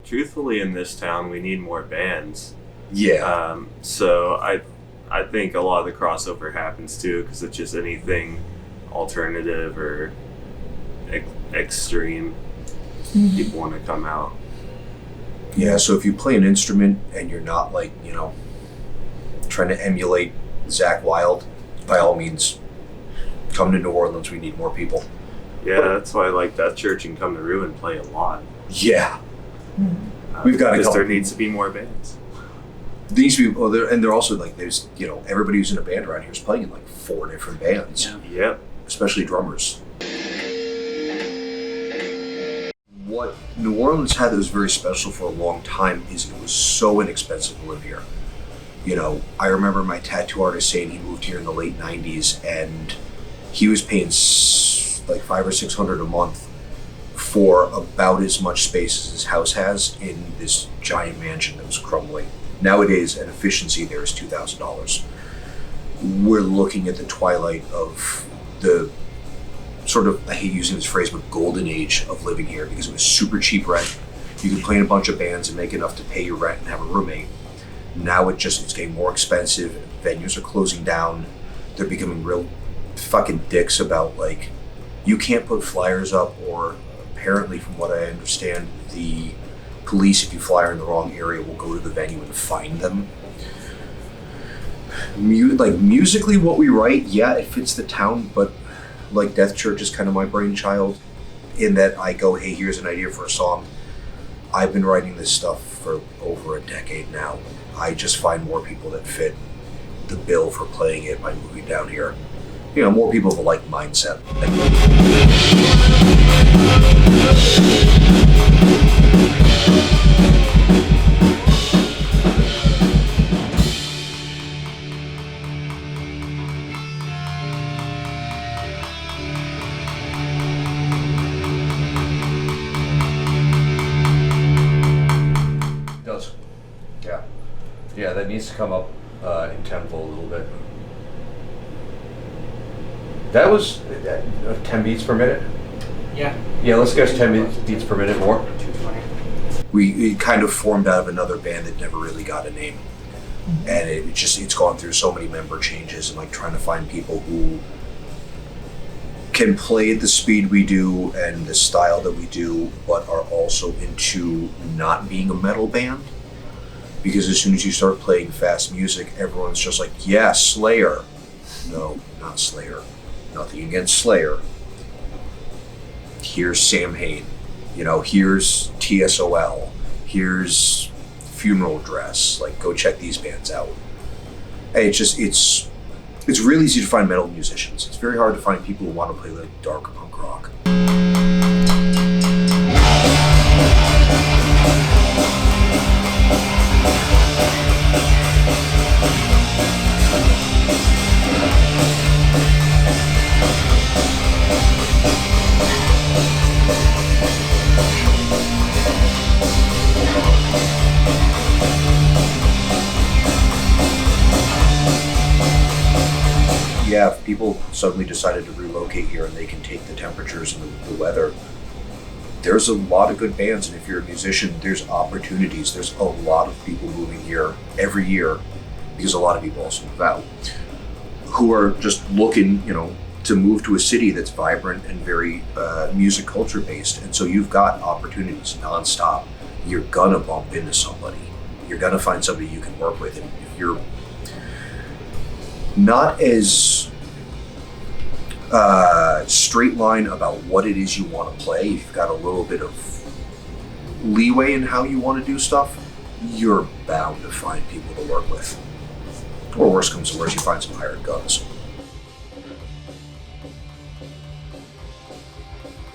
truthfully, in this town, we need more bands. Yeah. So I think a lot of the crossover happens too, because it's just anything alternative or extreme. People want to come out. Yeah, so if you play an instrument and you're not like, you know, trying to emulate Zakk Wylde, by all means, come to New Orleans. We need more people. Yeah, that's why I like Death Church and Come to Ruin play a lot. Yeah. We've got a couple. There needs to be more bands. These people, and they're also like, there's, you know, everybody who's in a band around here is playing in like 4 different bands. Yeah. Yep. Especially drummers. What New Orleans had that was very special for a long time is it was so inexpensive to live here. You know, I remember my tattoo artist saying he moved here in the late 90s and he was paying like $500 or $600 a month for about as much space as his house has in this giant mansion that was crumbling. Nowadays, an efficiency there is $2,000. We're looking at the twilight of the sort of, I hate using this phrase, but golden age of living here, because it was super cheap rent. You could play in a bunch of bands and make enough to pay your rent and have a roommate. Now it's getting more expensive. Venues are closing down. They're becoming real fucking dicks about, like, you can't put flyers up, or apparently, from what I understand, the police, if you flyer in the wrong area, will go to the venue and find them. Musically, what we write, yeah, it fits the town, but like Death Church is kind of my brainchild, in that I go, hey, here's an idea for a song. I've been writing this stuff for over a decade now. I just find more people that fit the bill for playing it by moving down here. You know, more people with a like mindset. It does. Yeah. Yeah, that needs to come up in tempo a little bit. That was 10 beats per minute? Yeah. Yeah, let's guess 10 beats per minute more. 220. We kind of formed out of another band that never really got a name. And it's gone through so many member changes, and like trying to find people who can play at the speed we do and the style that we do, but are also into not being a metal band. Because as soon as you start playing fast music, everyone's just like, yeah, Slayer. No, not Slayer. Nothing against Slayer. Here's Sam Hain. You know, here's TSOL. Here's Funeral Dress. Like, go check these bands out. And it's really easy to find metal musicians. It's very hard to find people who want to play like dark punk rock. Yeah, if people suddenly decided to relocate here and they can take the temperatures and the weather, there's a lot of good bands, and if you're a musician, there's opportunities. There's a lot of people moving here every year, because a lot of people also move out, who are just looking, you know, to move to a city that's vibrant and very music culture based. And so you've got opportunities nonstop. You're gonna bump into somebody. You're gonna find somebody you can work with, and if you're not as straight line about what it is you want to play, if you've got a little bit of leeway in how you want to do stuff, you're bound to find people to work with. Or worse comes to worse, you find some hired guns.